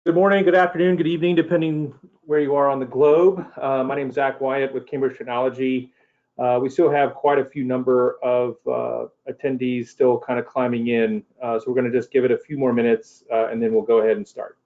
Good morning, good afternoon, good evening, depending where you are on the globe. My name is Zach Wyatt with Cambridge Technology. We still have quite a few number of attendees still kind of climbing in. So we're going to just give it a few more minutes and then we'll go ahead and start.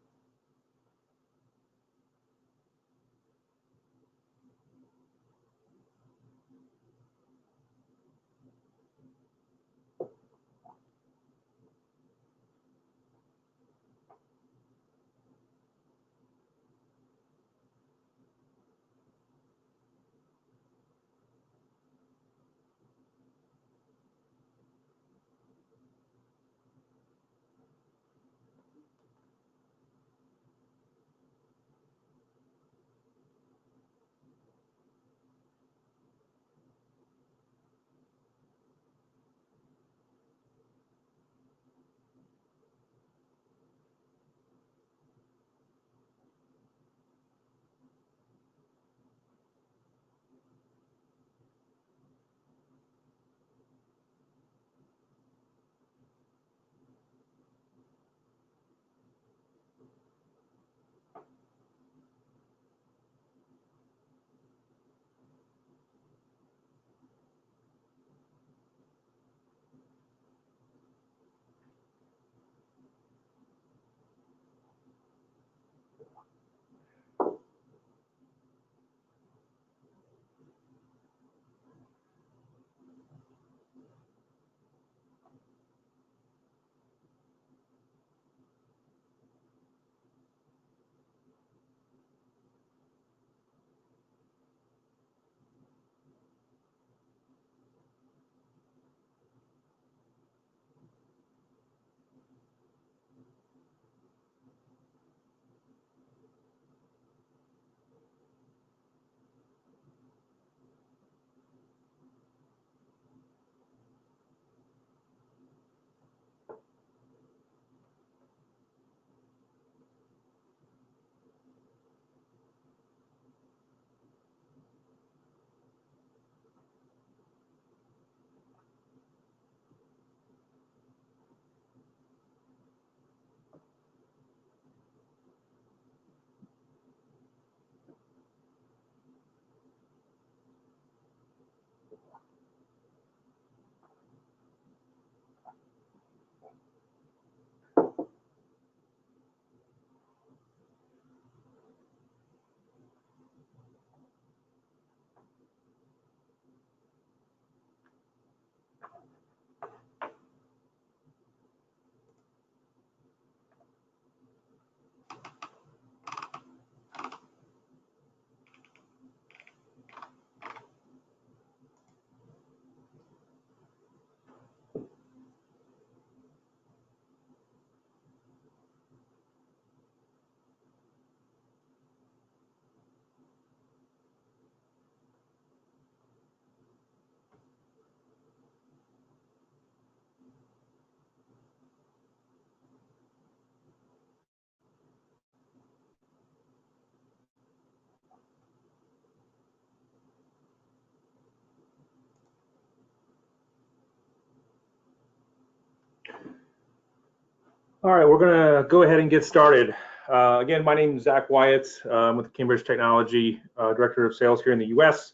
All right, we're going to go ahead and get started. Again, my name is Zach Wyatt. I'm with Cambridge Technology, Director of Sales here in the US.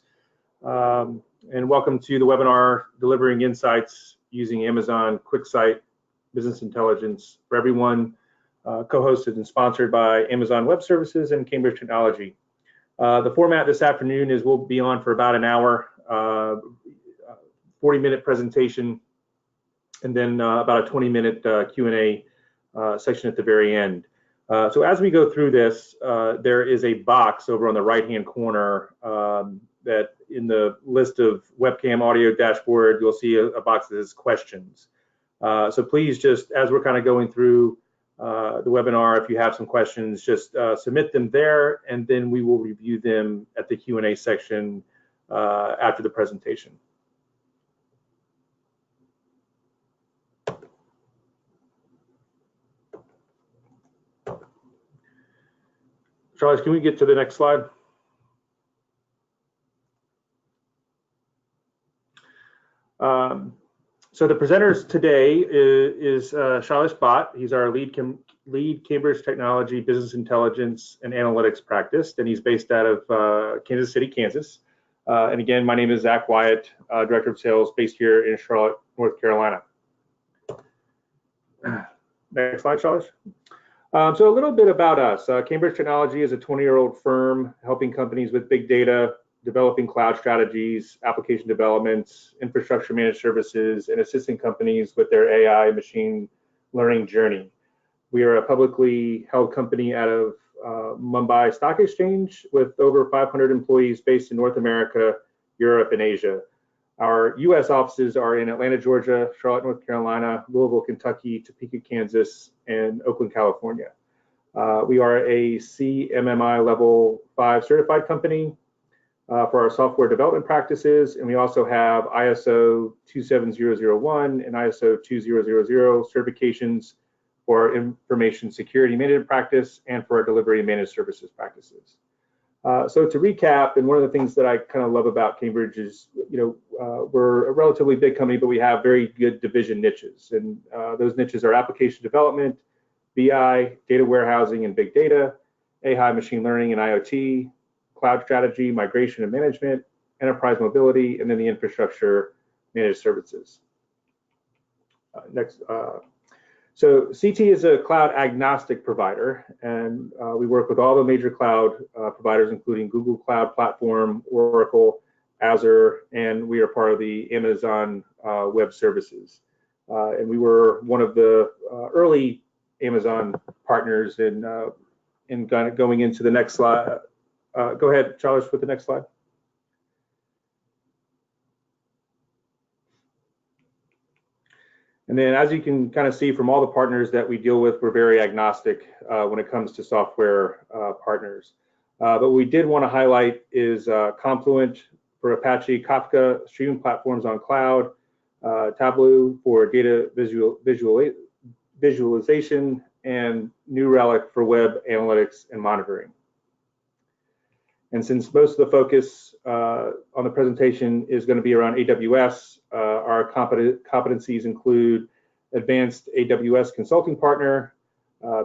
And welcome to the webinar, Delivering Insights Using Amazon QuickSight Business Intelligence for Everyone, co-hosted and sponsored by Amazon Web Services and Cambridge Technology. The format this afternoon is we'll be on for about an hour, 40-minute presentation, and then about a 20-minute Q&A section at the very end. So as we go through this, there is a box over on the right-hand corner that in the list of webcam audio dashboard, you'll see a box that says questions. So please just, as we're kind of going through the webinar, if you have some questions, just submit them there, and then we will review them at the Q&A section after the presentation. Charles, can we get to the next slide? So the presenters today is Shailesh Bhatt. He's our lead Cambridge Technology Business Intelligence and Analytics practice, and he's based out of Kansas City, Kansas. And again, my name is Zach Wyatt, Director of Sales based here in Charlotte, North Carolina. Next slide, Shailesh. So a little bit about us. Cambridge Technology is a 20-year-old firm helping companies with big data, developing cloud strategies, application developments, infrastructure managed services, and assisting companies with their AI machine learning journey. We are a publicly held company out of Mumbai Stock Exchange with over 500 employees based in North America, Europe, and Asia. Our U.S. offices are in Atlanta, Georgia, Charlotte, North Carolina, Louisville, Kentucky, Topeka, Kansas, and Oakland, California. We are a CMMI Level 5 certified company for our software development practices, and we also have ISO 27001 and ISO 2000 certifications for our information security management practice and for our delivery and managed services practices. So to recap, and one of the things that I kind of love about Cambridge is, we're a relatively big company, but we have very good division niches. And those niches are application development, BI, data warehousing and big data, AI machine learning and IoT, cloud strategy, migration and management, enterprise mobility, and then the infrastructure managed services. Next. So CT is a cloud agnostic provider, and we work with all the major cloud providers, including Google Cloud Platform, Oracle, Azure, and we are part of the Amazon Web Services. And we were one of the early Amazon partners in going into the next slide. Go ahead, Shailesh, with the next slide. And then as you can kind of see from all the partners that we deal with, we're very agnostic when it comes to software partners. But what we did want to highlight is Confluent for Apache Kafka streaming platforms on cloud, Tableau for data visualization, and New Relic for web analytics and monitoring. And since most of the focus on the presentation is going to be around AWS, our competencies include advanced AWS consulting partner,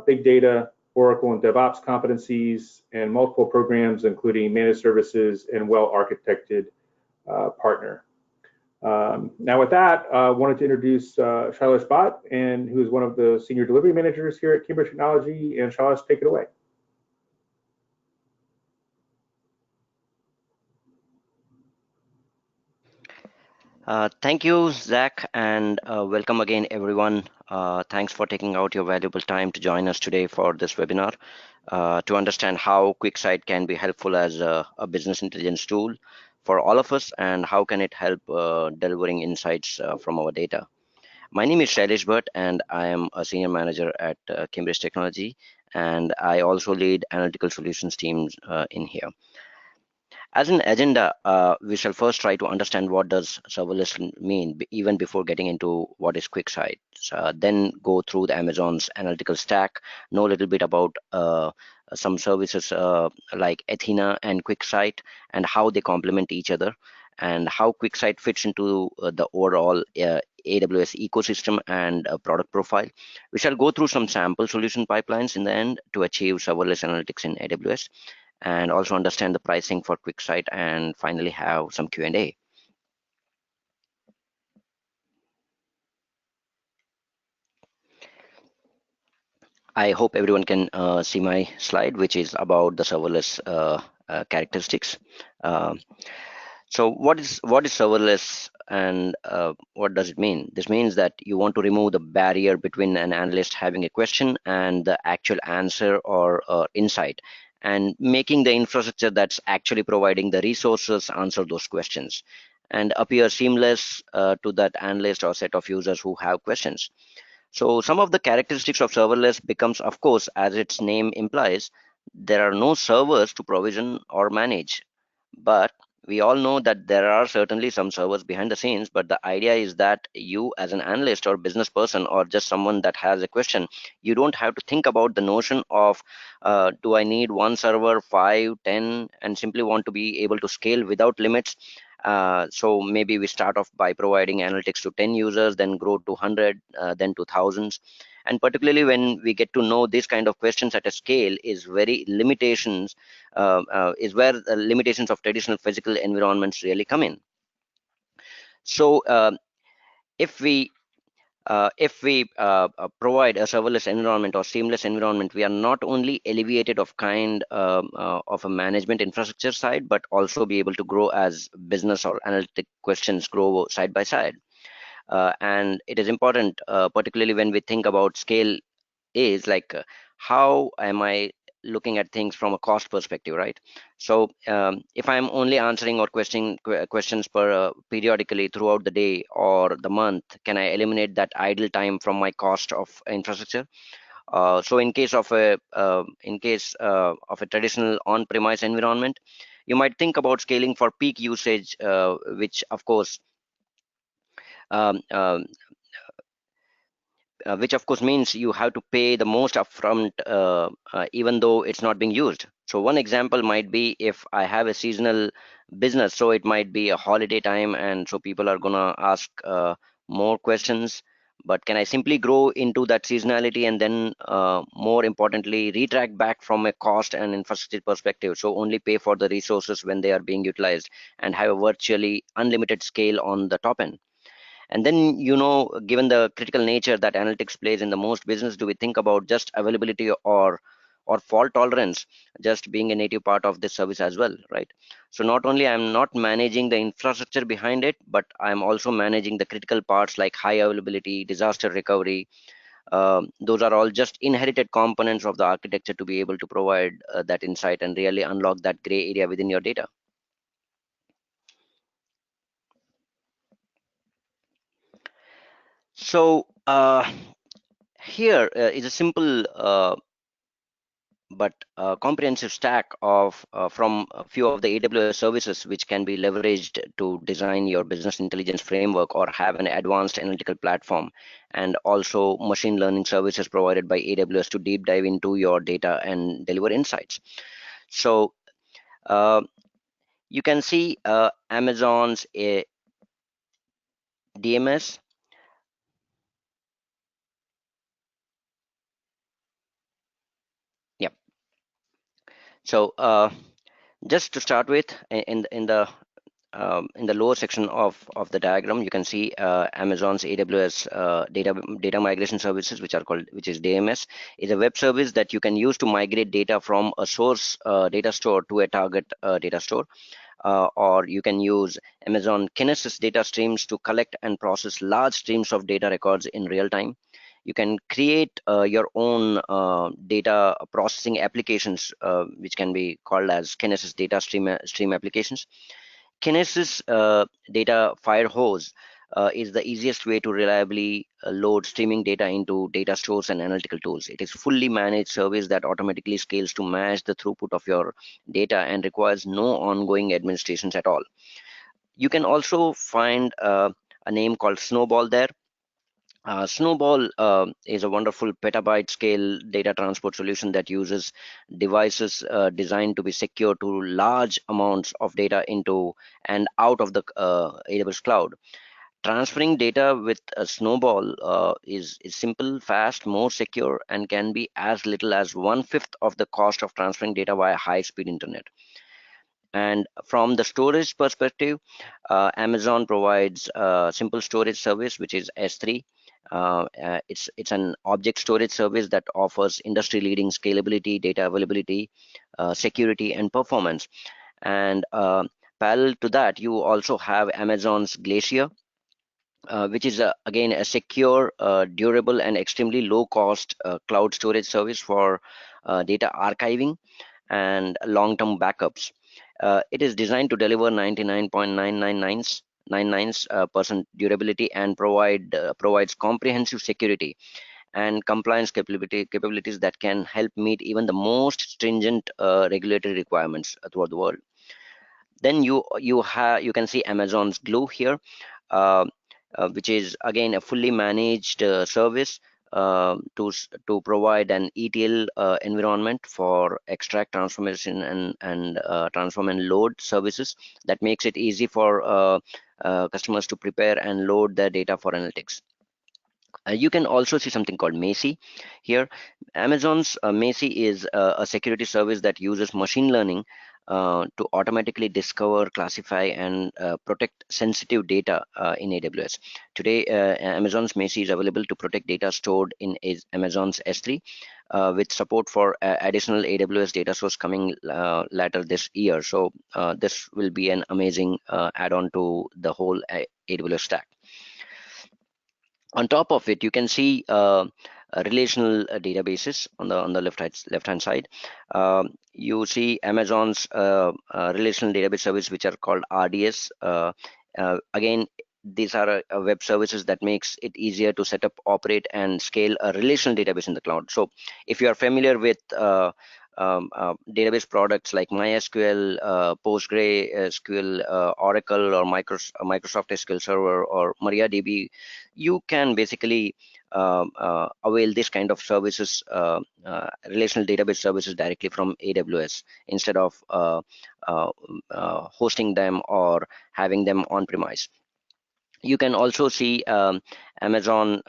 big data, Oracle and DevOps competencies, and multiple programs, including managed services and well-architected partner. Now with that, I wanted to introduce Shailesh Bhatt, who is one of the senior delivery managers here at Cambridge Technology, and Shailesh, take it away. Thank you, Zach, and welcome again, everyone. Thanks for taking out your valuable time to join us today for this webinar to understand how QuickSight can be helpful as a business intelligence tool for all of us and how can it help delivering insights from our data. My name is Shailesh Bhatt, and I am a senior manager at Cambridge Technology, and I also lead analytical solutions teams in here. As an agenda, we shall first try to understand what does serverless mean, even before getting into what is QuickSight. Then go through the Amazon's analytical stack, know a little bit about some services like Athena and QuickSight and how they complement each other, and how QuickSight fits into the overall AWS ecosystem and product profile. We shall go through some sample solution pipelines in the end to achieve serverless analytics in AWS, and also understand the pricing for QuickSight, and finally have some Q&A. I hope everyone can see my slide, which is about the serverless characteristics. So what is serverless, and what does it mean? This means that you want to remove the barrier between an analyst having a question and the actual answer or insight, and making the infrastructure that's actually providing the resources answer those questions and appear seamless to that analyst or set of users who have questions. So some of the characteristics of serverless becomes, of course, as its name implies, there are no servers to provision or manage. But we all know that there are certainly some servers behind the scenes, but the idea is that you as an analyst or business person or just someone that has a question, you don't have to think about the notion of do I need one server, 5, 10, and simply want to be able to scale without limits. So maybe we start off by providing analytics to 10 users, then grow to 100, then to thousands. And particularly when we get to know this kind of questions at a scale is very limitations, is where the limitations of traditional physical environments really come in. So if we provide a serverless environment or seamless environment, we are not only alleviated of kind of a management infrastructure side, but also be able to grow as business or analytic questions grow side by side. And it is important, particularly when we think about scale, is like how am I looking at things from a cost perspective, right? So if I'm only answering or questions per periodically throughout the day or the month, can I eliminate that idle time from my cost of infrastructure? So in case of a traditional on-premise environment, you might think about scaling for peak usage, um, um, which of course means you have to pay the most upfront, even though it's not being used. So one example might be if I have a seasonal business, so it might be a holiday time, and so people are gonna ask more questions. But can I simply grow into that seasonality and then, more importantly, retract back from a cost and infrastructure perspective? So only pay for the resources when they are being utilized and have a virtually unlimited scale on the top end. And then, given the critical nature that analytics plays in the most business, do we think about just availability or fault tolerance just being a native part of this service as well, right? So not only I'm not managing the infrastructure behind it, but I'm also managing the critical parts like high availability, disaster recovery. Those are all just inherited components of the architecture to be able to provide that insight and really unlock that gray area within your data. So here is a simple but comprehensive stack of from a few of the AWS services which can be leveraged to design your business intelligence framework or have an advanced analytical platform, and also machine learning services provided by AWS to deep dive into your data and deliver insights. So uh, you can see Amazon's DMS. Yeah. So just to start with, in the lower section of the diagram, you can see Amazon's AWS data migration services, which is DMS, is a web service that you can use to migrate data from a source data store to a target data store. Or you can use Amazon Kinesis data streams to collect and process large streams of data records in real time. You can create your own data processing applications, which can be called as Kinesis data stream applications. Kinesis data fire hose is the easiest way to reliably load streaming data into data stores and analytical tools. It is fully managed service that automatically scales to match the throughput of your data and requires no ongoing administrations at all. You can also find a name called Snowball there. Snowball is a wonderful petabyte scale data transport solution that uses devices designed to be secure to large amounts of data into and out of the AWS cloud. Transferring data with a Snowball is simple, fast, more secure, and can be as little as 1/5 of the cost of transferring data via high-speed internet. And from the storage perspective, Amazon provides a simple storage service, which is S3. It's an object storage service that offers industry-leading scalability, data availability, security, and performance. And parallel to that, you also have Amazon's Glacier, which is again a secure, durable, and extremely low-cost cloud storage service for data archiving and long-term backups. It is designed to deliver 99.999% durability and provides comprehensive security and compliance capabilities that can help meet even the most stringent regulatory requirements throughout the world. Then you can see Amazon's Glue here, uh, which is again a fully managed service to provide an ETL environment for extract, transformation, and transform and load services that makes it easy for customers to prepare and load their data for analytics. You can also see something called Macy here. Amazon's Macy is a security service that uses machine learning to automatically discover, classify, and protect sensitive data in AWS. Today, Amazon's Macy is available to protect data stored in Amazon's S3 with support for additional AWS data source coming later this year. So this will be an amazing add-on to the whole AWS stack. On top of it, you can see relational databases on the left hand side. You see Amazon's relational database service, which are called RDS. Again, these are web services that makes it easier to set up, operate, and scale a relational database in the cloud. So if you are familiar with database products like MySQL, PostgreSQL, Oracle, or Microsoft SQL Server, or MariaDB, you can basically avail this kind of services, relational database services, directly from AWS instead of hosting them or having them on premise. You can also see Amazon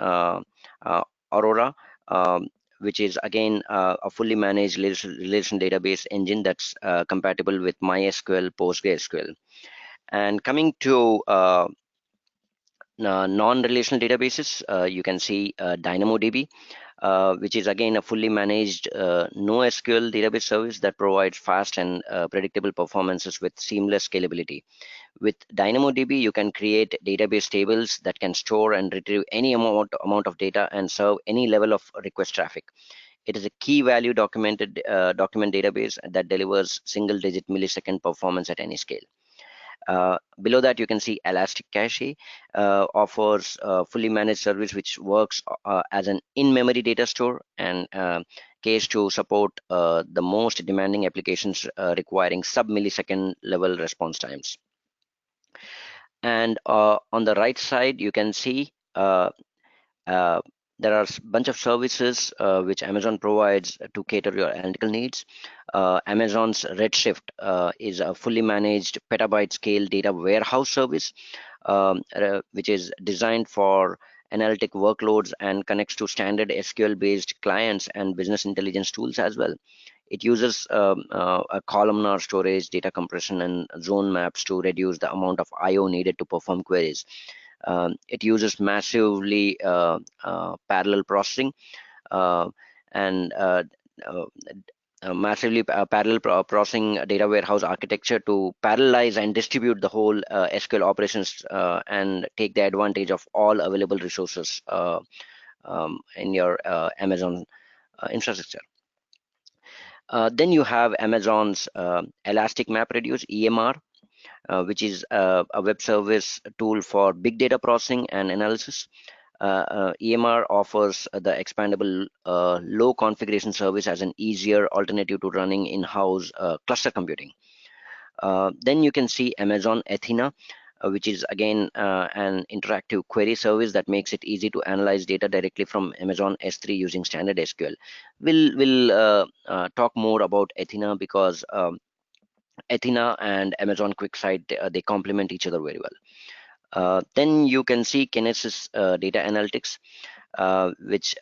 Aurora, which is again a fully managed relation database engine that's compatible with MySQL, PostgreSQL. And coming to non-relational databases, you can see DynamoDB, which is again a fully managed NoSQL database service that provides fast and predictable performances with seamless scalability. With DynamoDB, you can create database tables that can store and retrieve any amount of data and serve any level of request traffic. It is a key value document database that delivers single-digit millisecond performance at any scale. Below that, you can see Elastic Cache offers a fully managed service which works as an in-memory data store and cache to support the most demanding applications requiring sub-millisecond level response times. And on the right side, you can see there are a bunch of services which Amazon provides to cater your analytical needs. Amazon's Redshift is a fully managed petabyte scale data warehouse service, which is designed for analytic workloads and connects to standard SQL based clients and business intelligence tools as well. It uses a columnar storage, data compression, and zone maps to reduce the amount of IO needed to perform queries. It uses massively parallel processing and massively parallel processing data warehouse architecture to parallelize and distribute the whole SQL operations and take the advantage of all available resources in your Amazon infrastructure. Then you have Amazon's Elastic MapReduce, EMR, which is a web service tool for big data processing and analysis. EMR offers the expandable low configuration service as an easier alternative to running in-house cluster computing. Then you can see Amazon Athena, which is again an interactive query service that makes it easy to analyze data directly from Amazon S3 using standard SQL. We'll talk more about Athena because Athena and Amazon QuickSight, they complement each other very well. Then you can see Kinesis Data Analytics, which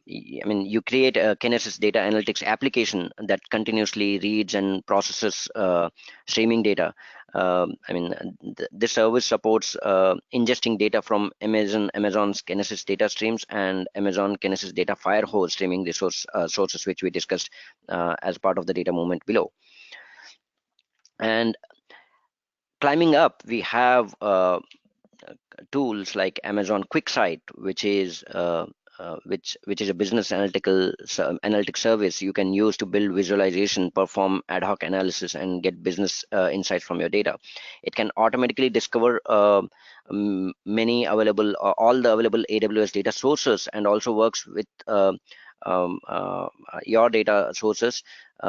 you create a Kinesis Data Analytics application that continuously reads and processes streaming data. This service supports ingesting data from Amazon's Kinesis data streams and Amazon Kinesis Data Firehose streaming resource sources, which we discussed as part of the data movement below. And climbing up, we have tools like Amazon QuickSight, which is a business analytic service you can use to build visualization, perform ad hoc analysis, and get business insights from your data. It can automatically discover all the available AWS data sources and also works with your data sources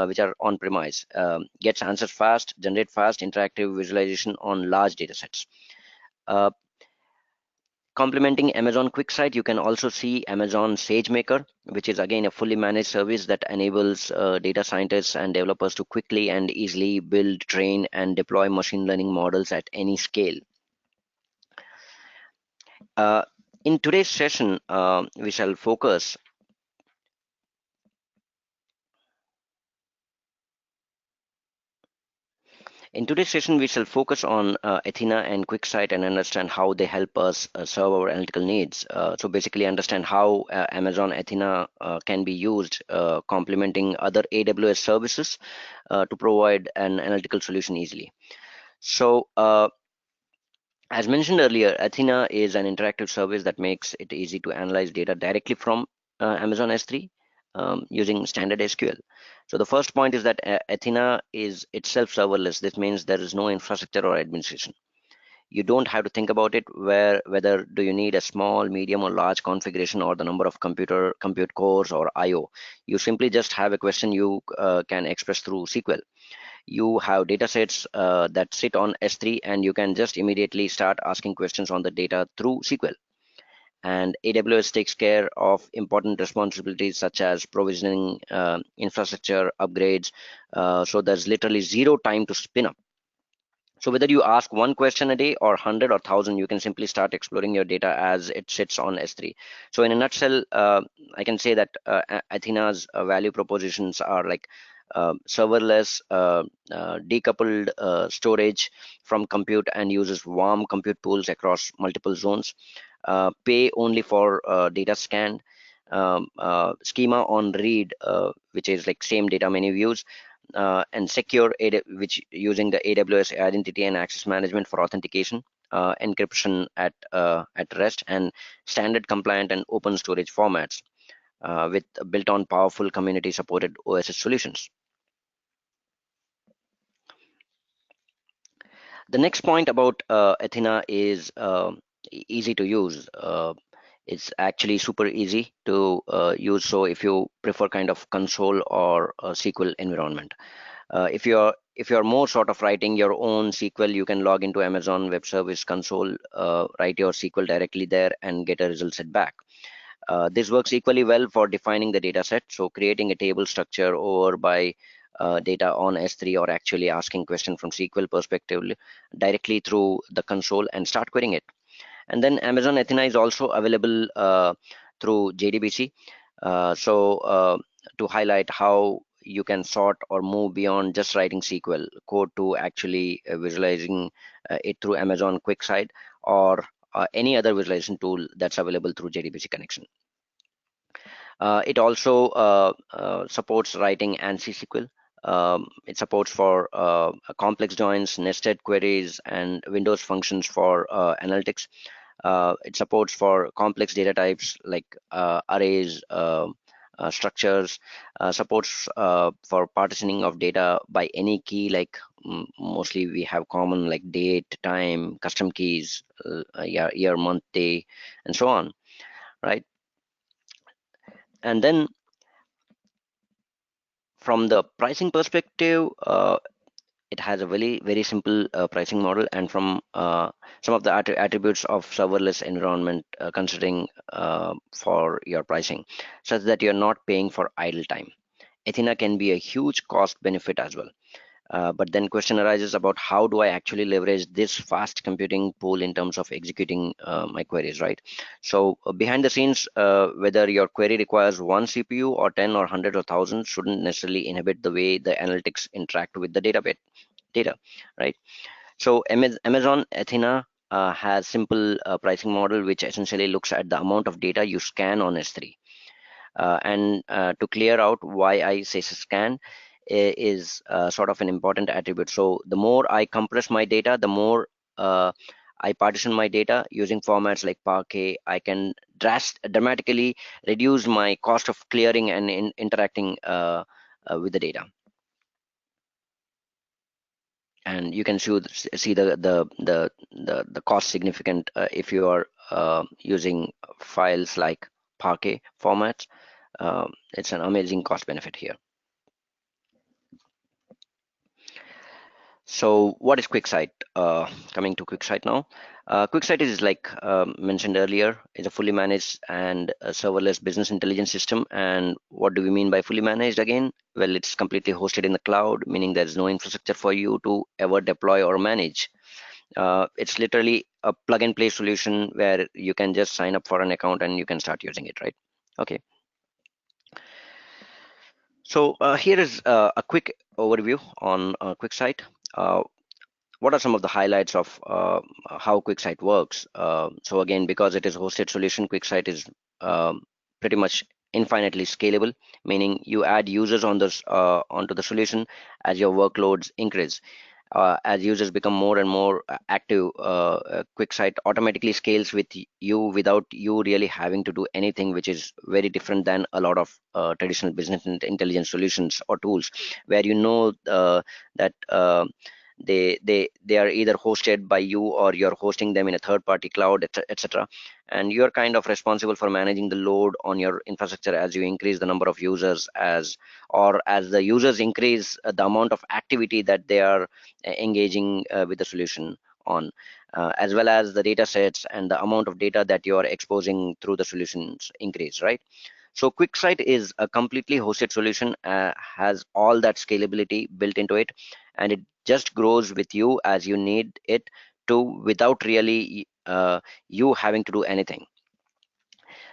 which are on premise, gets answers fast, generate fast interactive visualization on large data sets. Complementing Amazon QuickSight, you can also see Amazon SageMaker, which is again a fully managed service that enables data scientists and developers to quickly and easily build, train, and deploy machine learning models at any scale. In today's session, we shall focus on Athena and QuickSight and understand how they help us serve our analytical needs. So basically understand how Amazon Athena can be used complementing other AWS services to provide an analytical solution easily. So as mentioned earlier, Athena is an interactive service that makes it easy to analyze data directly from Amazon S3 using standard SQL. So the first point is that Athena is itself serverless. This means there is no infrastructure or administration. You don't have to think about it whether do you need a small, medium, or large configuration or the number of compute cores or IO. You simply just have a question you can express through SQL. You have data sets that sit on S3 and you can just immediately start asking questions on the data through SQL. And AWS takes care of important responsibilities such as provisioning, infrastructure upgrades. So there's literally zero time to spin up. So whether you ask one question a day or 100 or 1,000, you can simply start exploring your data as it sits on S3. So in a nutshell, I can say that Athena's value propositions are like serverless, decoupled storage from compute and uses warm compute pools across multiple zones, pay only for data scanned, schema on read, which is like same data many views, and secure which using the AWS identity and access management for authentication, encryption at rest, and standard compliant and open storage formats with built on powerful community supported OSS solutions. The next point about Athena is easy to use. It's actually super easy to use. So if you prefer kind of console or SQL environment, if you're more sort of writing your own SQL, you can log into Amazon Web Service Console, write your SQL directly there, and get a result set back. This works equally well for defining the data set. So creating a table structure over by data on S3 or actually asking question from SQL perspective directly through the console and start querying it. And then Amazon Athena is also available through JDBC. To highlight how you can sort or move beyond just writing SQL code to actually visualizing it through Amazon QuickSight or any other visualization tool that's available through JDBC connection. It also supports writing ANSI SQL. It supports for complex joins, nested queries, and Windows functions for analytics. It supports for complex data types like arrays, structures, supports for partitioning of data by any key, like mostly we have common like date, time, custom keys, year, month, day, and so on, right? And then from the pricing perspective, it has a very simple pricing model, and from some of the attributes of serverless environment considering for your pricing, such that you're not paying for idle time. Athena can be a huge cost benefit as well. But then question arises about how do I actually leverage this fast computing pool in terms of executing my queries, right? So behind the scenes, whether your query requires one CPU or 10 or 100 or 1,000 shouldn't necessarily inhibit the way the analytics interact with the data, right? So Amazon Athena has simple pricing model, which essentially looks at the amount of data you scan on S3. And to clear out why I say scan is sort of an important attribute. So the more I compress my data, the more I partition my data using formats like Parquet, I can dramatically reduce my cost of clearing and interacting with the data. And you can see the cost significant if you are using files like Parquet formats. It's an amazing cost benefit here. So what is QuickSight? Coming to QuickSight now. QuickSight is like mentioned earlier, is a fully managed and a serverless business intelligence system. And what do we mean by fully managed again? Well, it's completely hosted in the cloud, meaning there's no infrastructure for you to ever deploy or manage. It's literally a plug and play solution where you can just sign up for an account and you can start using it, right? Okay. So here is a quick overview on QuickSight. Uh, what are some of the highlights of how QuickSight works? So again, because it is a hosted solution, QuickSight is pretty much infinitely scalable, meaning you add users on this onto the solution as your workloads increase. As users become more and more active, QuickSight automatically scales with you without you really having to do anything, which is very different than a lot of traditional business intelligence solutions or tools, where that they are either hosted by you or you're hosting them in a third-party cloud, etc. And you're kind of responsible for managing the load on your infrastructure as you increase the number of users, as the users increase the amount of activity that they are engaging with the solution on, as well as the data sets and the amount of data that you are exposing through the solutions increase, right? So QuickSight is a completely hosted solution, has all that scalability built into it, and it just grows with you as you need it to, without really you having to do anything.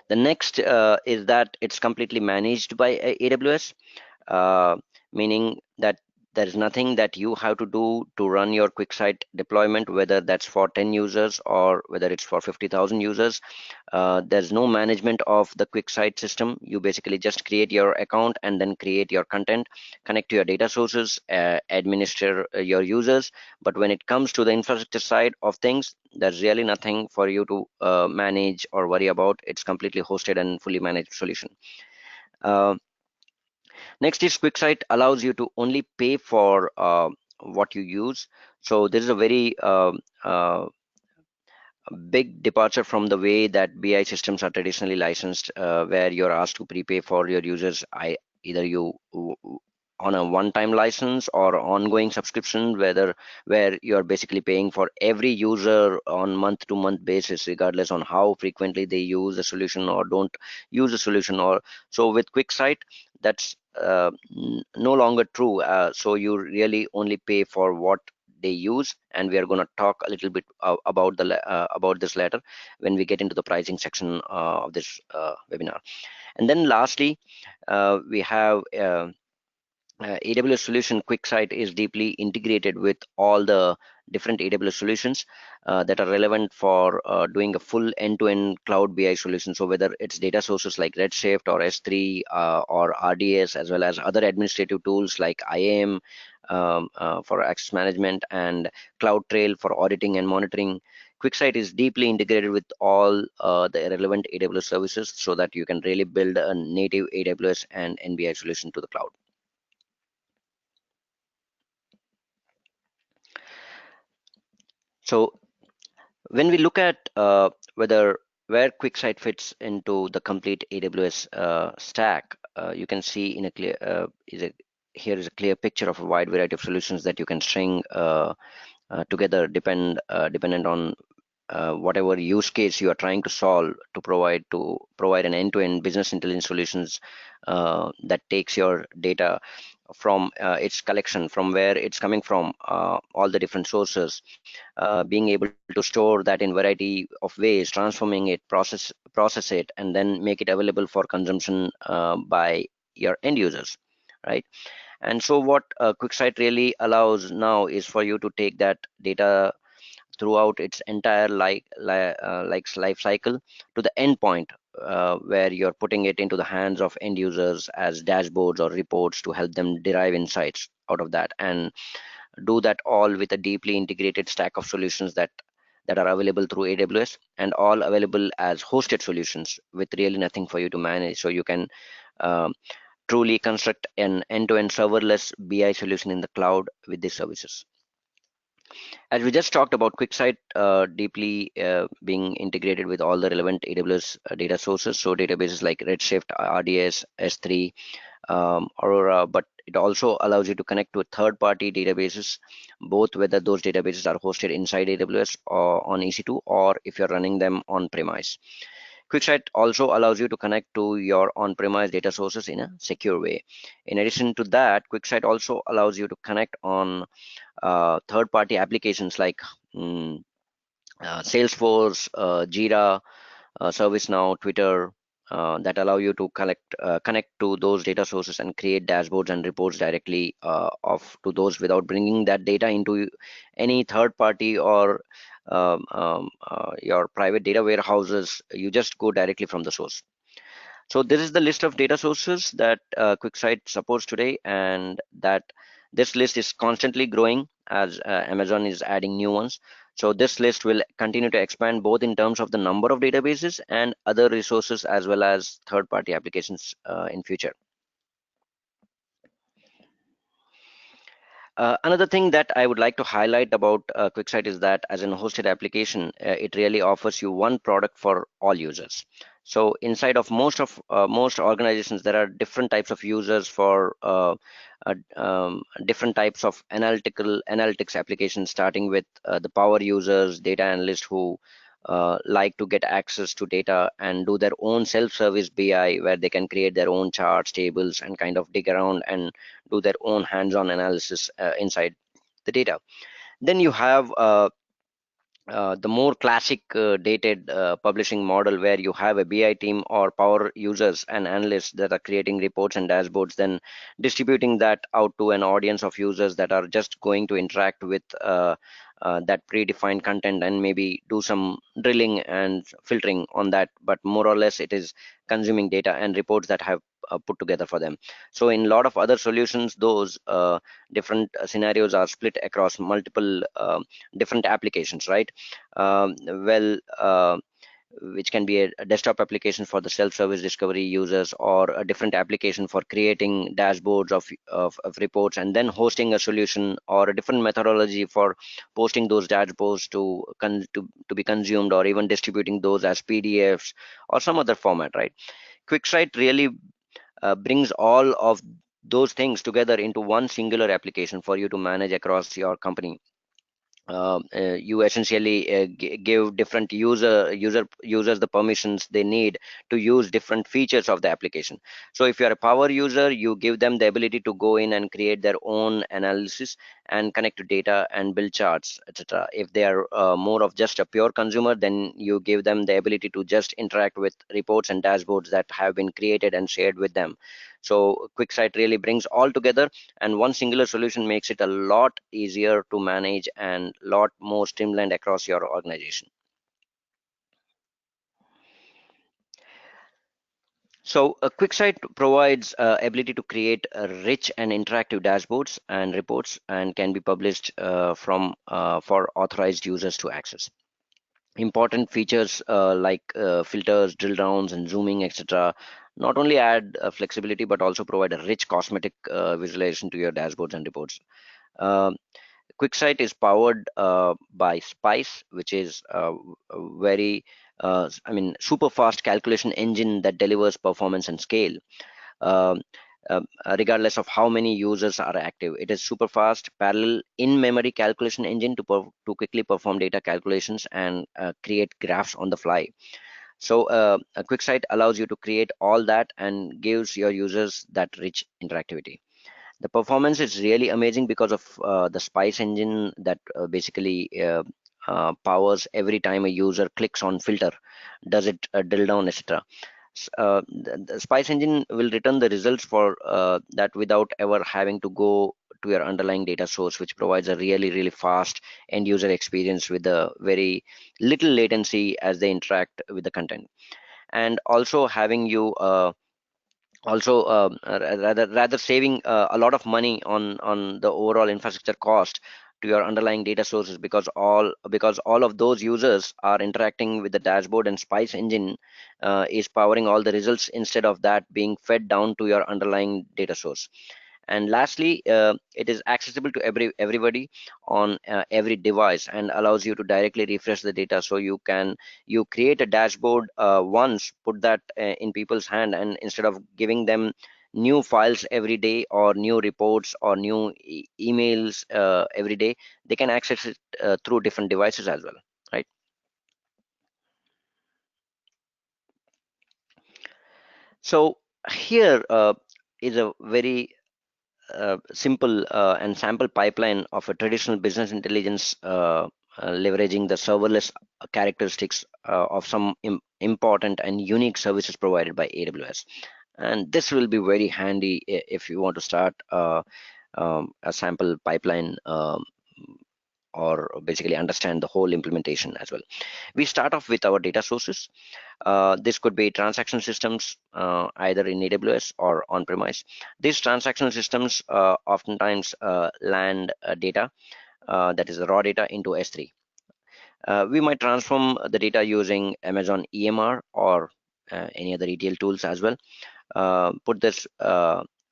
The next is that it's completely managed by AWS, uh, meaning that there is nothing that you have to do to run your QuickSight deployment, whether that's for 10 users or whether it's for 50,000 users. There's no management of the QuickSight system. You basically just create your account and then create your content, connect to your data sources, administer your users. But when it comes to the infrastructure side of things, there's really nothing for you to manage or worry about. It's completely hosted and fully managed solution. Uh, Next is QuickSight allows you to only pay for what you use. So this is a very big departure from the way that BI systems are traditionally licensed, where you're asked to prepay for your users. Either you on a one-time license or ongoing subscription, where you're basically paying for every user on month-to-month basis, regardless on how frequently they use the solution or don't use the solution. Or so with QuickSight, that's no longer true. So you really only pay for what they use, and we are going to talk a little bit about this later when we get into the pricing section of this webinar. And then lastly, we have AWS solution. QuickSight is deeply integrated with all the different AWS solutions that are relevant for doing a full end-to-end cloud BI solution. So whether it's data sources like Redshift or S3 or RDS, as well as other administrative tools like IAM for access management and CloudTrail for auditing and monitoring. QuickSight is deeply integrated with all the relevant AWS services so that you can really build a native AWS and NBI solution to the cloud. So when we look at where QuickSight fits into the complete AWS stack, you can see in a clear here is a clear picture of a wide variety of solutions that you can string together, dependent on whatever use case you are trying to solve to provide an end-to-end business intelligence solutions that takes your data from its collection, from where it's coming from, all the different sources, being able to store that in variety of ways, transforming it, process it, and then make it available for consumption by your end users, right? And so what QuickSight really allows now is for you to take that data throughout its entire life cycle to the endpoint, where you're putting it into the hands of end users as dashboards or reports to help them derive insights out of that, and do that all with a deeply integrated stack of solutions that are available through AWS, and all available as hosted solutions with really nothing for you to manage. So you can um, truly construct an end-to-end serverless BI solution in the cloud with these services. As we just talked about, QuickSight deeply being integrated with all the relevant AWS data sources, so databases like Redshift, RDS, S3, Aurora, but it also allows you to connect to third-party databases, both whether those databases are hosted inside AWS or on EC2, or if you're running them on premise. QuickSight also allows you to connect to your on-premise data sources in a secure way. In addition to that, QuickSight also allows you to connect on third-party applications like Salesforce, Jira, ServiceNow, Twitter, that allow you to connect to those data sources and create dashboards and reports directly off to those without bringing that data into any third party or your private data warehouses. You just go directly from the source. So this is the list of data sources that QuickSight supports today, and that this list is constantly growing as Amazon is adding new ones. So this list will continue to expand both in terms of the number of databases and other resources as well as third-party applications in future. Another thing that I would like to highlight about QuickSight is that as an hosted application, it really offers you one product for all users. So inside of most organizations, there are different types of users for different types of analytics applications, starting with the power users, data analysts who like to get access to data and do their own self-service BI, where they can create their own charts, tables, and kind of dig around and do their own hands-on analysis inside the data. Then you have the more classic dated publishing model, where you have a BI team or power users and analysts that are creating reports and dashboards, then distributing that out to an audience of users that are just going to interact with that predefined content and maybe do some drilling and filtering on that. But more or less, it is consuming data and reports that have put together for them. So in a lot of other solutions, those different scenarios are split across multiple different applications, right? Well, which can be a desktop application for the self-service discovery users, or a different application for creating dashboards of reports and then hosting a solution, or a different methodology for posting those dashboards to be consumed, or even distributing those as PDFs or some other format, right? QuickSight really brings all of those things together into one singular application for you to manage across your company. You essentially give different users the permissions they need to use different features of the application. So if you are a power user, you give them the ability to go in and create their own analysis and connect to data and build charts, etc. If they are more of just a pure consumer, then you give them the ability to just interact with reports and dashboards that have been created and shared with them. So QuickSight really brings all together, and one singular solution makes it a lot easier to manage and lot more streamlined across your organization. So QuickSight provides ability to create rich and interactive dashboards and reports, and can be published for authorized users to access. Important features like filters, drill downs, and zooming, etc., not only add flexibility but also provide a rich cosmetic visualization to your dashboards and reports. QuickSight is powered by Spice, which is very, super fast calculation engine that delivers performance and scale. Um, Regardless of how many users are active, it is super fast, parallel in-memory calculation engine to quickly perform data calculations and create graphs on the fly. So a QuickSight allows you to create all that and gives your users that rich interactivity. The performance is really amazing because of the Spice engine that basically powers every time a user clicks on filter, does it drill down, etc. The Spice engine will return the results for that without ever having to go to your underlying data source, which provides a really fast end user experience with a very little latency as they interact with the content. And also having you also rather saving a lot of money on the overall infrastructure cost to your underlying data sources, because all of those users are interacting with the dashboard, and Spice engine is powering all the results instead of that being fed down to your underlying data source. And lastly, it is accessible to everybody on every device, and allows you to directly refresh the data. So you create a dashboard once, put that in people's hand, and instead of giving them new files every day, or new reports, or new emails every day, they can access it through different devices as well, right? So here is a very simple and sample pipeline of a traditional business intelligence, leveraging the serverless characteristics of some important and unique services provided by AWS. And this will be very handy if you want to start a sample pipeline, or basically understand the whole implementation as well. We start off with our data sources. This could be transaction systems, either in AWS or on-premise. These transactional systems oftentimes land data, that is the raw data, into S3. We might transform the data using Amazon EMR or any other ETL tools as well. Put this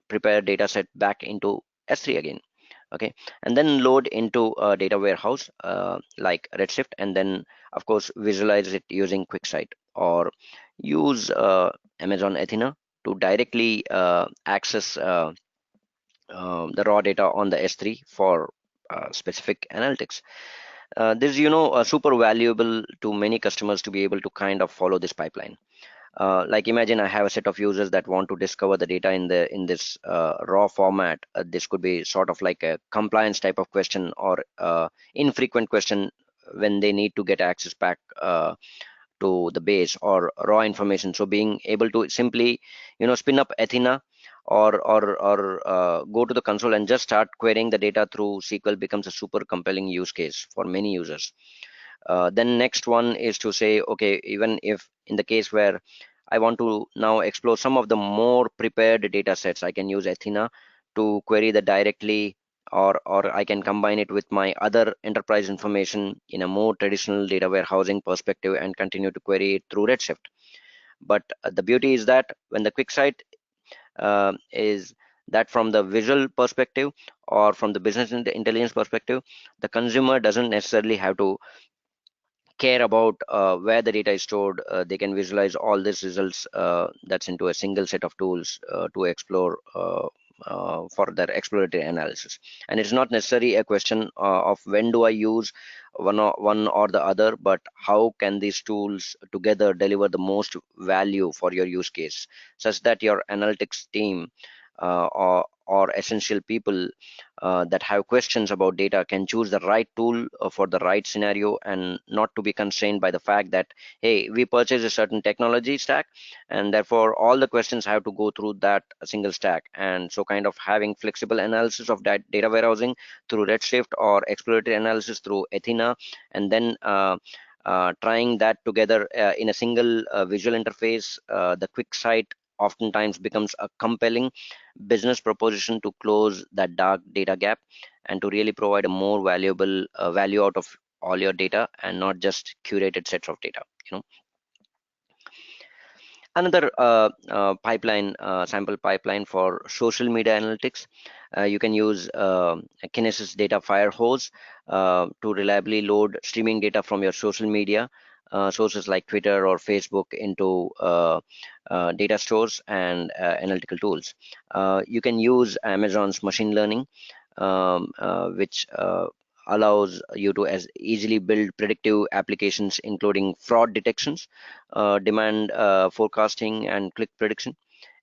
prepared data set back into S3 again. Okay, and then load into a data warehouse like Redshift, and then of course visualize it using QuickSight, or use Amazon Athena to directly access the raw data on the S3 for specific analytics. This is, super valuable to many customers to be able to kind of follow this pipeline. Like imagine I have a set of users that want to discover the data in this raw format. This could be sort of like a compliance type of question, or infrequent question when they need to get access back to the base or raw information. So being able to simply, spin up Athena, or go to the console and just start querying the data through SQL becomes a super compelling use case for many users. Then next one is to say, okay, even if in the case where I want to now explore some of the more prepared data sets, I can use Athena to query the directly, or I can combine it with my other enterprise information in a more traditional data warehousing perspective and continue to query it through Redshift. But the beauty is that when the QuickSight is that from the visual perspective or from the business intelligence perspective, the consumer doesn't necessarily have to care about where the data is stored. They can visualize all these results that's into a single set of tools to explore for their exploratory analysis. And it's not necessarily a question of when do I use one or the other, but how can these tools together deliver the most value for your use case, such that your analytics team or essential people that have questions about data can choose the right tool for the right scenario, and not to be constrained by the fact that, hey, we purchase a certain technology stack and therefore all the questions have to go through that single stack. And so kind of having flexible analysis of that data warehousing through Redshift, or exploratory analysis through Athena, and then trying that together in a single visual interface, the QuickSight oftentimes becomes a compelling business proposition to close that dark data gap, and to really provide a more valuable value out of all your data, and not just curated sets of data. Another pipeline, sample pipeline for social media analytics. You can use a Kinesis data fire hose to reliably load streaming data from your social media sources like Twitter or Facebook into data stores and analytical tools. You can use Amazon's machine learning, which allows you to as easily build predictive applications, including fraud detections, demand forecasting, and click prediction.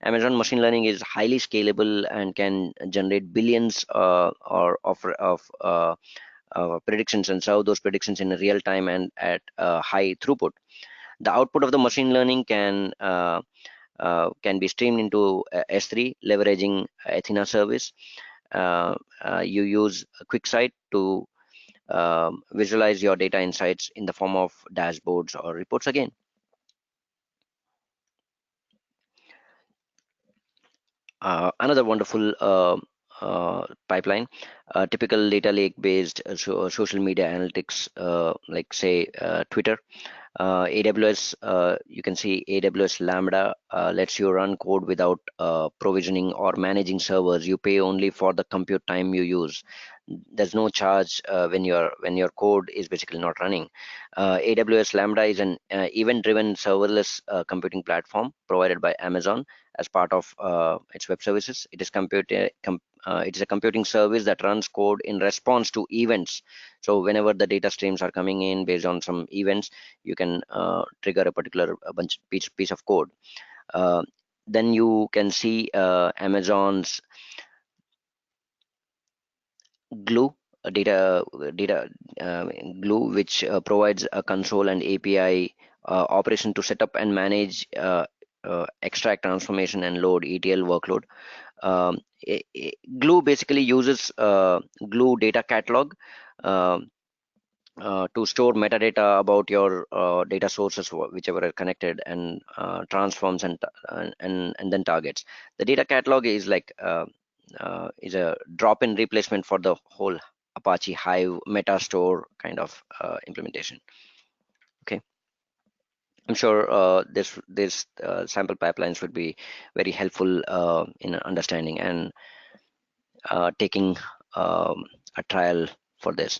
Amazon machine learning is highly scalable and can generate billions or of predictions, and serve those predictions in real time and at high throughput. The output of the machine learning can be streamed into S3, leveraging Athena service. You use QuickSight to visualize your data insights in the form of dashboards or reports again. Another wonderful pipeline, typical data lake based social media analytics, like say Twitter. AWS, you can see AWS Lambda lets you run code without provisioning or managing servers. You pay only for the compute time you use. there's no charge when your code is basically not running. AWS Lambda is an event-driven serverless computing platform provided by Amazon as part of its web services. It is it is a computing service that runs code in response to events. So whenever the data streams are coming in based on some events, you can trigger a particular piece of code. Then you can see Amazon's Glue, data Glue, which provides a console and API operation to set up and manage extract, transformation, and load ETL workload. Glue basically uses Glue data catalog to store metadata about your data sources, whichever are connected, and transforms and then targets. The data catalog is like is a drop-in replacement for the whole Apache Hive Metastore kind of implementation. Okay, I'm sure this sample pipelines would be very helpful in understanding and taking a trial for this.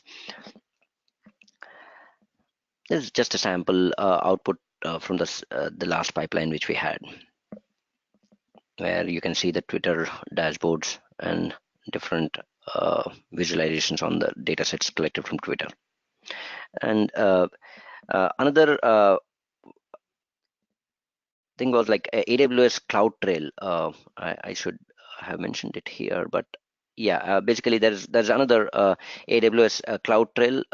This is just a sample output from the last pipeline which we had, where you can see the Twitter dashboards and different visualizations on the data sets collected from Twitter. And another thing was like AWS CloudTrail. I should have mentioned it here, but yeah, basically there's another AWS CloudTrail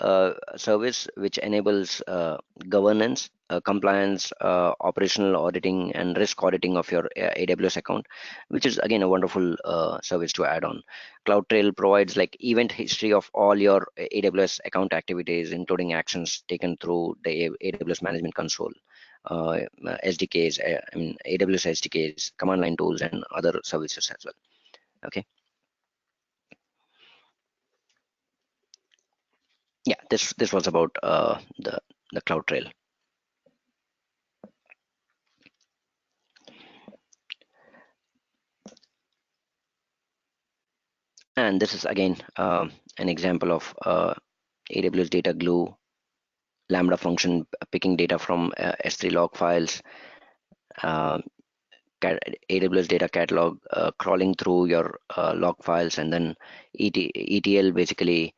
service which enables governance, compliance, operational auditing, and risk auditing of your AWS account, which is again a wonderful service to add on. CloudTrail provides like event history of all your AWS account activities, including actions taken through the AWS Management Console. SDKs, I mean AWS SDKs, command line tools, and other services as well. Okay. Yeah, this was about the CloudTrail. And this is again an example of AWS Data Glue Lambda function picking data from S3 log files, AWS data catalog crawling through your log files, and then ETL basically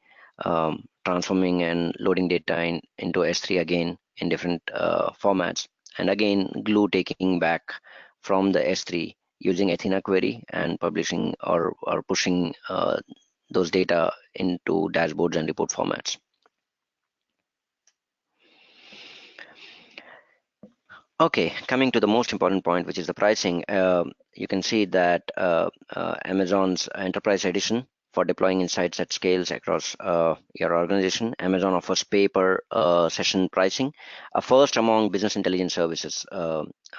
transforming and loading data into S3 again in different formats, and again Glue taking back from the S3 using Athena query and publishing or pushing those data into dashboards and report formats. Okay, coming to the most important point, which is the pricing. You can see that Amazon's Enterprise Edition for deploying insights at scales across your organization. Amazon offers pay-per session pricing, a first among business intelligence services.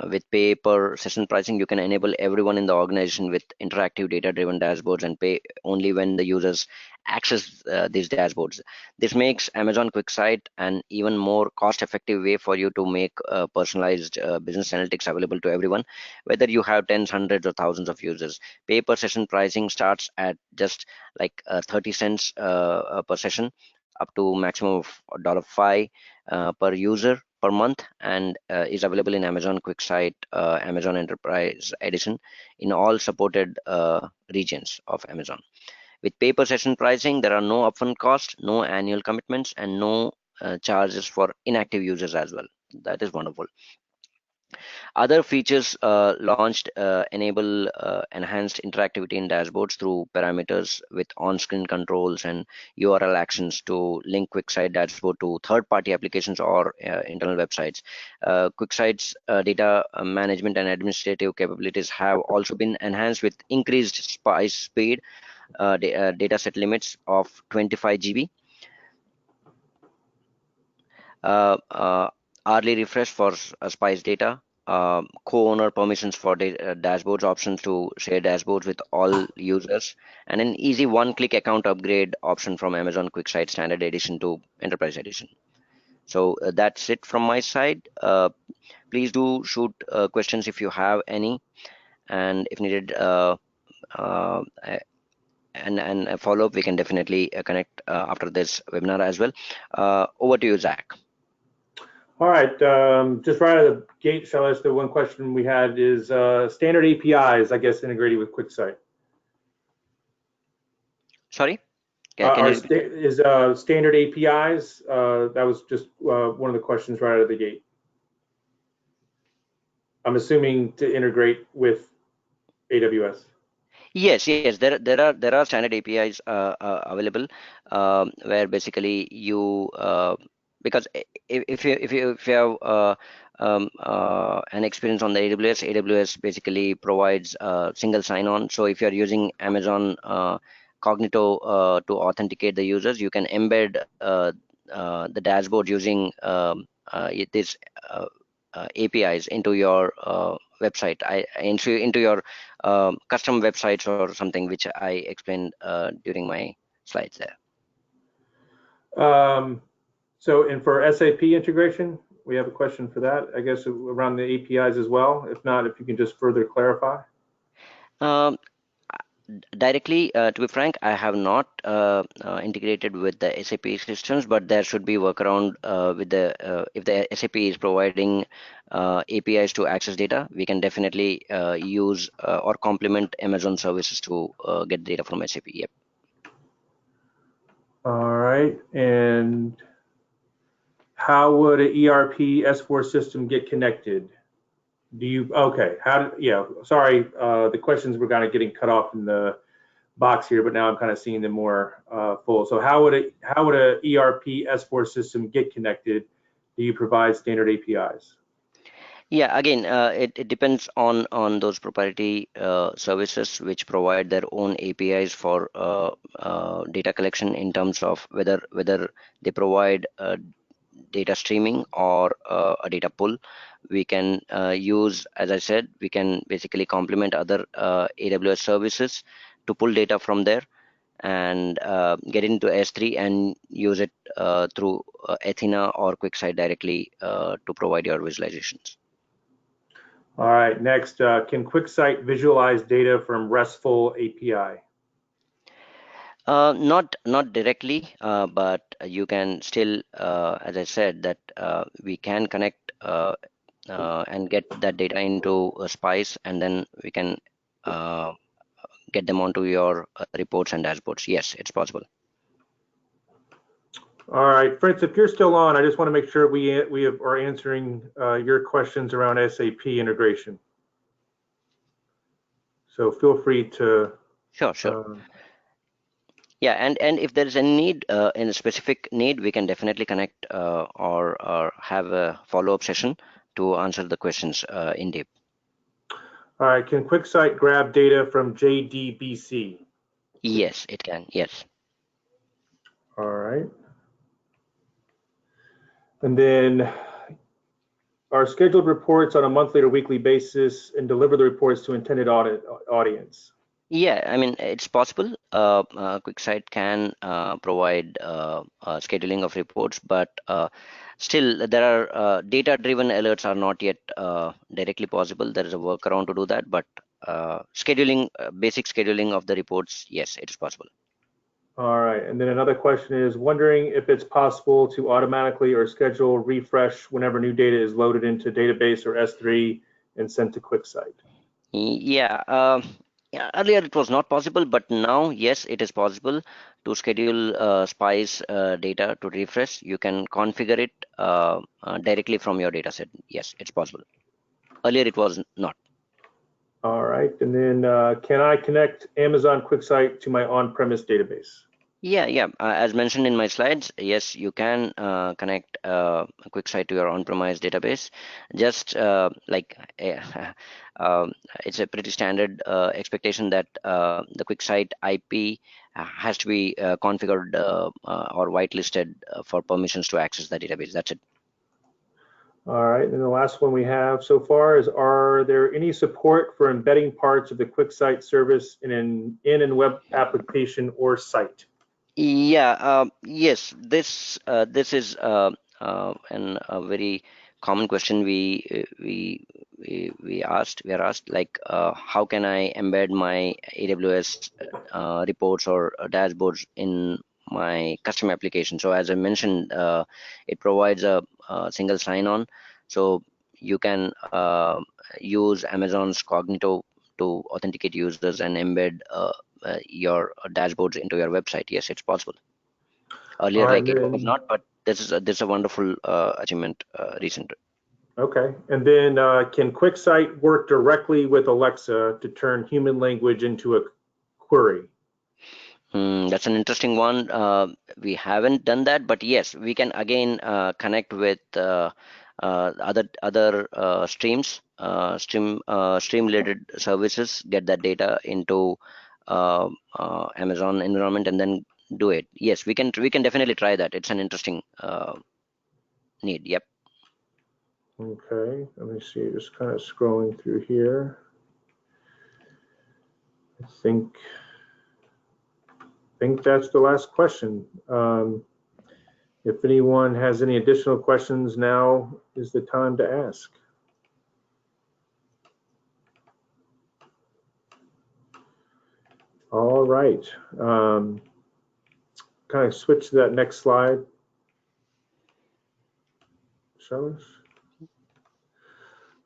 With pay-per session pricing, you can enable everyone in the organization with interactive data-driven dashboards and pay only when the users access these dashboards. This makes Amazon QuickSight an even more cost-effective way for you to make personalized business analytics available to everyone, whether you have tens, hundreds, or thousands of users. Pay-per session pricing starts at just like 30 cents per session, up to maximum of $5 per user per month, and is available in Amazon QuickSight Amazon Enterprise Edition in all supported regions of Amazon. With pay-per session pricing, there are no upfront costs, no annual commitments, and no charges for inactive users as well. That is wonderful. Other features launched enable enhanced interactivity in dashboards through parameters with on-screen controls and URL actions to link QuickSight dashboard to third-party applications or internal websites. QuickSight's data management and administrative capabilities have also been enhanced with increased spice speed, data set limits of 25 GB, hourly refresh for spice data, co-owner permissions for dashboards, options to share dashboards with all users, and an easy one-click account upgrade option from Amazon QuickSight Standard Edition to Enterprise Edition. So that's it from my side. Please do shoot questions if you have any, and if needed, and a follow-up, we can definitely connect after this webinar as well. Over to you, Zach. All right, just right out of the gate, Shailesh, the one question we had is standard APIs, I guess, integrated with QuickSight. Sorry, can you repeat? Is standard APIs, that was just one of the questions right out of the gate. I'm assuming to integrate with AWS. Yes, there are standard APIs available, where basically you because if you have an experience on the AWS basically provides single sign-on. So if you are using Amazon Cognito to authenticate the users, you can embed the dashboard using this APIs into your website, into your custom websites or something, which I explained during my slides there. And for SAP integration, we have a question for that, I guess, around the APIs as well. If not, if you can just further clarify. Um, Directly, to be frank, I have not integrated with the SAP systems, but there should be workaround with the if the SAP is providing APIs to access data, we can definitely use or complement Amazon services to get data from SAP. Yep. All right, and how would an ERP S4 system get connected? Okay, sorry, the questions were kind of getting cut off in the box here, but now I'm kind of seeing them more full. So how would a ERP S4 system get connected? Do you provide standard APIs? Yeah, again, it depends on those proprietary services which provide their own APIs for data collection in terms of whether they provide data streaming or a data pull. We can use, as I said, we can basically complement other AWS services to pull data from there and get into S3 and use it through Athena or QuickSight directly to provide your visualizations. All right, next, can QuickSight visualize data from RESTful API? Not directly, but you can still, as I said, that we can connect and get that data into a Spice, and then we can get them onto your reports and dashboards. Yes, it's possible. All right, Fritz, if you're still on, I just want to make sure we are answering your questions around SAP integration. So feel free to. Sure. Yeah, and if there is a need, in a specific need, we can definitely connect or have a follow-up session to answer the questions in depth. All right, can QuickSight grab data from JDBC? Yes, it can. Yes. All right. And then are scheduled reports on a monthly or weekly basis and deliver the reports to intended audience? Yeah, I mean, it's possible. QuickSight can provide scheduling of reports, but still there are data-driven alerts are not yet directly possible. There is a workaround to do that, but scheduling, basic scheduling of the reports, yes, it is possible. All right, and then another question is wondering if it's possible to automatically or schedule refresh whenever new data is loaded into database or S3 and sent to QuickSight. Yeah, earlier it was not possible, but now yes, it is possible to schedule Spice data to refresh. You can configure it directly from your dataset. Yes, it's possible. Earlier it was not. All right, and then can I connect Amazon QuickSight to my on-premise database? Yeah. As mentioned in my slides, yes, you can connect QuickSight to your on-premise database. Just like it's a pretty standard expectation that the QuickSight IP has to be configured or whitelisted for permissions to access the database. That's it. All right, and the last one we have so far is, are there any support for embedding parts of the QuickSight service in an web application or site? Yeah, yes, this is a very common question we are asked, like how can I embed my AWS reports or dashboards in my custom application? So as I mentioned, it provides a single sign-on, so you can use Amazon's Cognito to authenticate users and embed your dashboards into your website. Yes, it's possible. All Earlier, right, like it was then, not, but this is a wonderful achievement recent. okay. And then can QuickSight work directly with Alexa to turn human language into a query? That's an interesting one. We haven't done that, but yes, we can again connect with other stream related services, get that data into Amazon environment, and then do it. Yes, we can definitely try that. It's an interesting need. Yep. Okay, let me see, just kind of scrolling through here. I think that's the last question. If anyone has any additional questions, now is the time to ask. All right. Kind of switch to that next slide. Charlotte?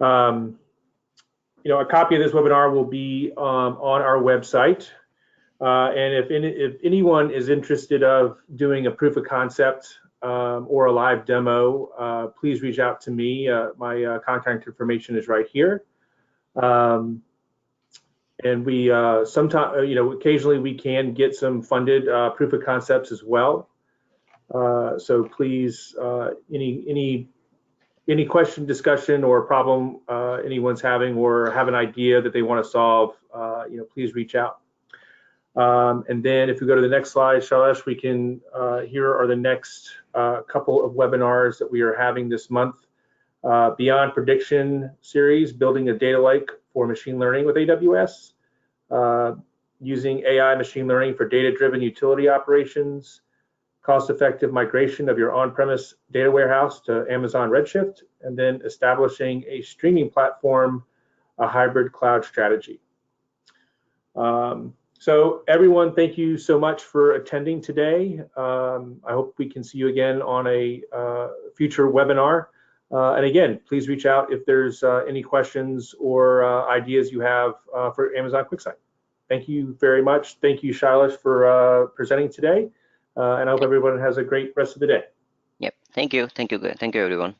A copy of this webinar will be on our website. And if anyone is interested of doing a proof of concept or a live demo, please reach out to me. My contact information is right here. And we sometimes, occasionally we can get some funded proof of concepts as well. So please, any question, discussion, or problem anyone's having, or have an idea that they want to solve, please reach out. And then if we go to the next slide, Shailesh, we can, here are the next couple of webinars that we are having this month. Beyond Prediction series, building a data lake for machine learning with AWS, using AI machine learning for data-driven utility operations, cost-effective migration of your on-premise data warehouse to Amazon Redshift, and then establishing a streaming platform, a hybrid cloud strategy. So everyone, thank you so much for attending today. I hope we can see you again on a future webinar. And again, please reach out if there's any questions or ideas you have for Amazon QuickSight. Thank you very much. Thank you, Shailesh, for presenting today. And I hope everyone has a great rest of the day. Yep. Thank you. Thank you, everyone.